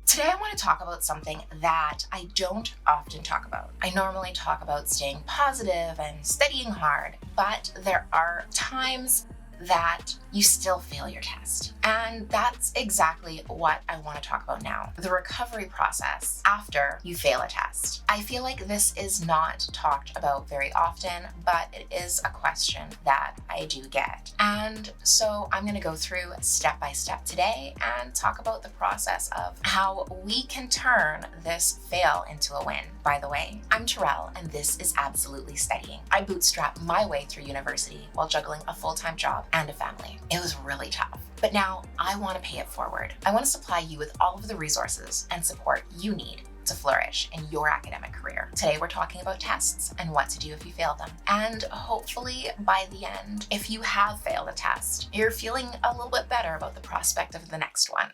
Today I want to talk about something that I don't often talk about. I normally talk about staying positive and studying hard, but there are times that you still fail your test. And that's exactly what I want to talk about now. The recovery process after you fail a test. I feel like this is not talked about very often, but it is a question that I do get. And so I'm going to go through step by step today and talk about the process of how we can turn this fail into a win. By the way, I'm Terrell, and this is Absolutely Studying. I bootstrapped my way through university while juggling a full-time job and a family. It was really tough. But now I want to pay it forward. I want to supply you with all of the resources and support you need to flourish in your academic career. Today we're talking about tests and what to do if you fail them. And hopefully by the end, if you have failed a test, you're feeling a little bit better about the prospect of the next one.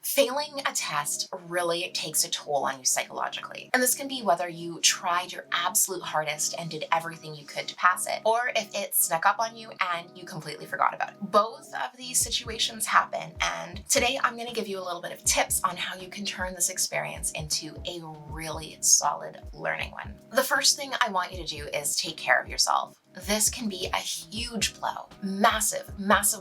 Failing a test really takes a toll on you psychologically. And this can be whether you tried your absolute hardest and did everything you could to pass it, or if it snuck up on you and you completely forgot about it. Both of these situations happen, and today I'm going to give you a little bit of tips on how you can turn this experience into a really solid learning one. The first thing I want you to do is take care of yourself. This can be a huge blow, massive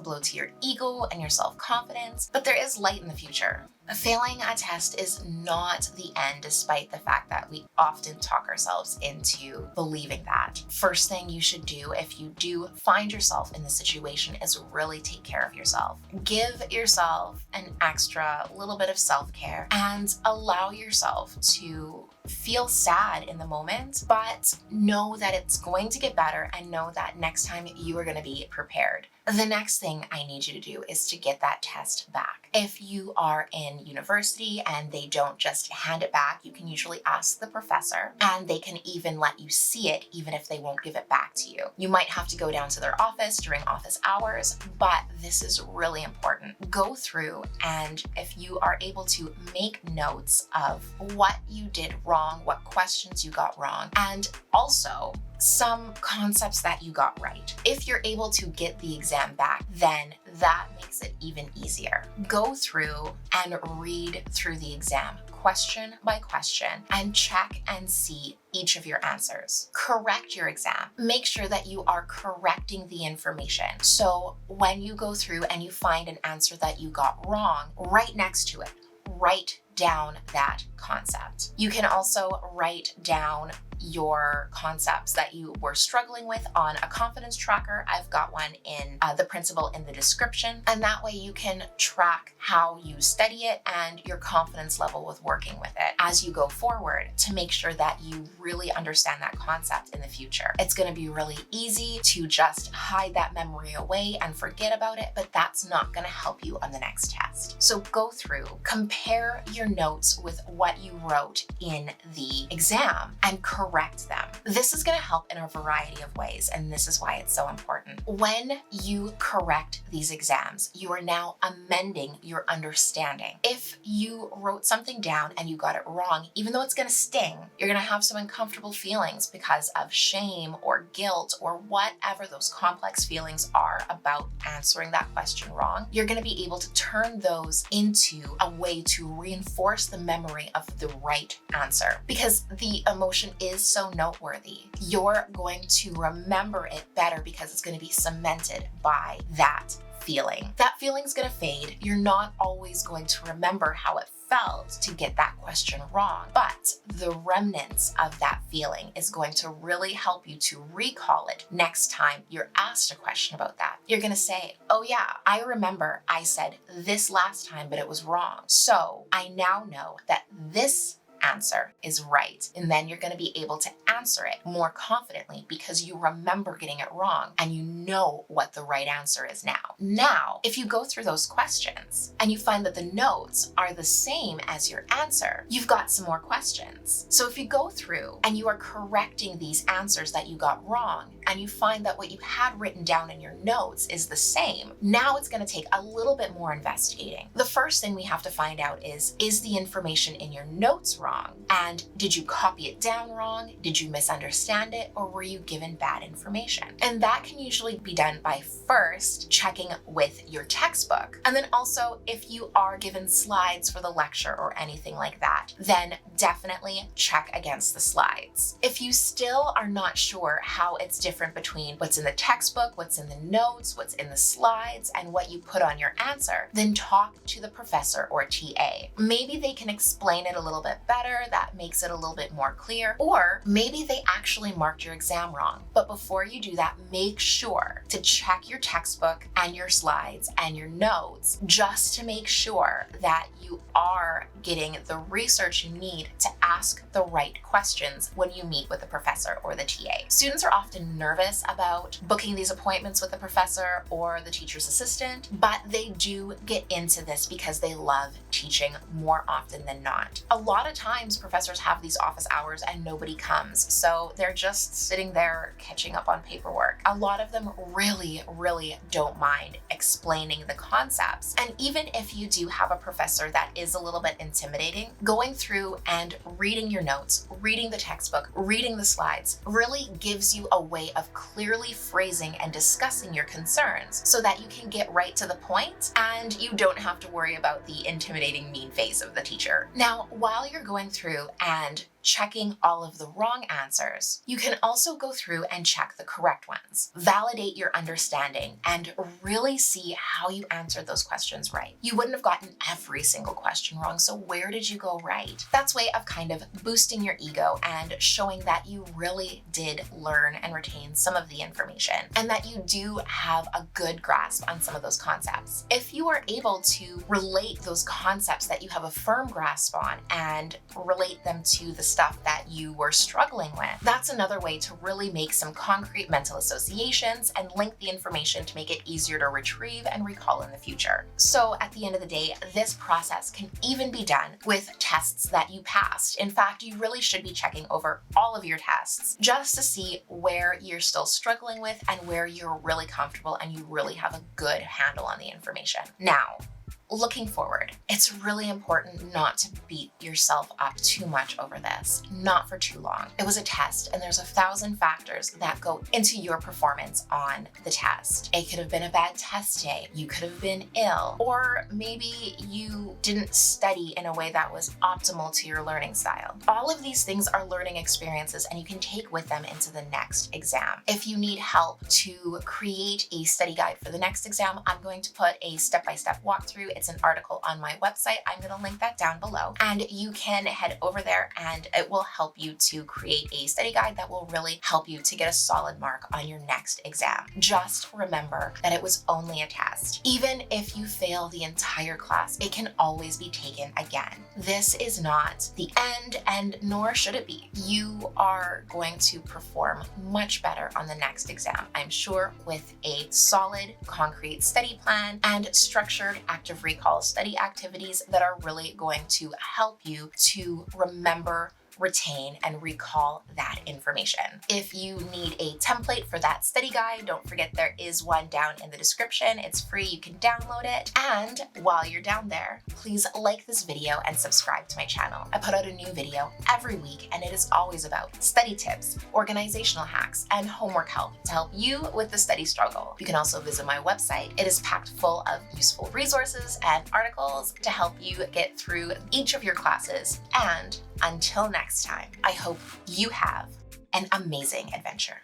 blow to your ego and your self-confidence, but there is light in the future. Failing a test is not the end, despite the fact that we often talk ourselves into believing that. First thing you should do if you do find yourself in this situation is really take care of yourself. Give yourself an extra little bit of self-care and allow yourself to feel sad in the moment, but know that it's going to get better and know that next time you are going to be prepared. The next thing I need you to do is to get that test back. If you are in university and they don't just hand it back, you can usually ask the professor, and they can even let you see it even if they won't give it back to you. You might have to go down to their office during office hours, but this is really important. Go through, and if you are able to make notes of what you did wrong, what questions you got wrong, and also some concepts that you got right. If you're able to get the exam back, then that makes it even easier. Go through and read through the exam question by question and check and see each of your answers. Correct your exam. Make sure that you are correcting the information. So when you go through and you find an answer that you got wrong, right next to it, write down that concept. You can also write down your concepts that you were struggling with on a confidence tracker. I've got one in the principle in the description, and that way you can track how you study it and your confidence level with working with it as you go forward to make sure that you really understand that concept in the future. It's going to be really easy to just hide that memory away and forget about it, but that's not going to help you on the next test. So go through, compare your notes with what you wrote in the exam and correct them. This is going to help in a variety of ways, and this is why it's so important. When you correct these exams, you are now amending your understanding. If you wrote something down and you got it wrong, even though it's going to sting, you're going to have some uncomfortable feelings because of shame or guilt or whatever those complex feelings are about answering that question wrong. You're going to be able to turn those into a way to reinforce the memory of the right answer, because the emotion is so noteworthy. You're going to remember it better because it's going to be cemented by that feeling. That feeling's going to fade. You're not always going to remember how it felt to get that question wrong, but the remnants of that feeling is going to really help you to recall it next time you're asked a question about that. You're going to say, oh yeah, I remember I said this last time, but it was wrong. So I now know that this answer is right. And then you're going to be able to answer it more confidently because you remember getting it wrong and you know what the right answer is now. Now, if you go through those questions and you find that the notes are the same as your answer, you've got some more questions. So if you go through and you are correcting these answers that you got wrong and you find that what you had written down in your notes is the same, now it's going to take a little bit more investigating. The first thing we have to find out is the information in your notes wrong? And did you copy it down wrong? Did you you misunderstand it, or were you given bad information? And that can usually be done by first checking with your textbook. And then also, if you are given slides for the lecture or anything like that, then definitely check against the slides. If you still are not sure how it's different between what's in the textbook, what's in the notes, what's in the slides, and what you put on your answer, then talk to the professor or TA. Maybe they can explain it a little bit better, that makes it a little bit more clear, or maybe they actually marked your exam wrong. But before you do that, make sure to check your textbook and your slides and your notes just to make sure that you are getting the research you need to ask the right questions when you meet with the professor or the TA. Students are often nervous about booking these appointments with the professor or the teacher's assistant, but they do get into this because they love teaching more often than not. A lot of times professors have these office hours and nobody comes, so they're just sitting there catching up on paperwork. A lot of them really don't mind explaining the concepts. And even if you do have a professor that is a little bit intimidating, going through and reading your notes, reading the textbook, reading the slides really gives you a way of clearly phrasing and discussing your concerns so that you can get right to the point and you don't have to worry about the intimidating mean face of the teacher. Now, while you're going through and checking all of the wrong answers, you can also go through and check the correct ones. Validate your understanding and really see how you answered those questions right. You wouldn't have gotten every single question wrong, so where did you go right? That's a way of kind of boosting your ego and showing that you really did learn and retain some of the information and that you do have a good grasp on some of those concepts. If you are able to relate those concepts that you have a firm grasp on and relate them to the stuff that you were struggling with, that's another way to really make some concrete mental associations and link the information to make it easier to retrieve and recall in the future. So at the end of the day, this process can even be done with tests that you passed. In fact, you really should be checking over all of your tests just to see where you're still struggling with and where you're really comfortable and you really have a good handle on the information. Now, looking forward, it's really important not to beat yourself up too much over this, not for too long. It was a test and there's 1,000 factors that go into your performance on the test. It could have been a bad test day, you could have been ill, or maybe you didn't study in a way that was optimal to your learning style. All of these things are learning experiences and you can take with them into the next exam. If you need help to create a study guide for the next exam, I'm going to put a step-by-step walkthrough. It's an article on my website. I'm going to link that down below and you can head over there and it will help you to create a study guide that will really help you to get a solid mark on your next exam. Just remember that it was only a test. Even if you fail the entire class, it can always be taken again. This is not the end and nor should it be. You are going to perform much better on the next exam, I'm sure, with a solid, concrete study plan and structured active recall study activities that are really going to help you to remember, retain, and recall that information. If you need a template for that study guide, don't forget there is one down in the description. It's free, you can download it. And while you're down there, please like this video and subscribe to my channel. I put out a new video every week and it is always about study tips, organizational hacks, and homework help to help you with the study struggle. You can also visit my website. It is packed full of useful resources and articles to help you get through each of your classes. And until next time, I hope you have an amazing adventure.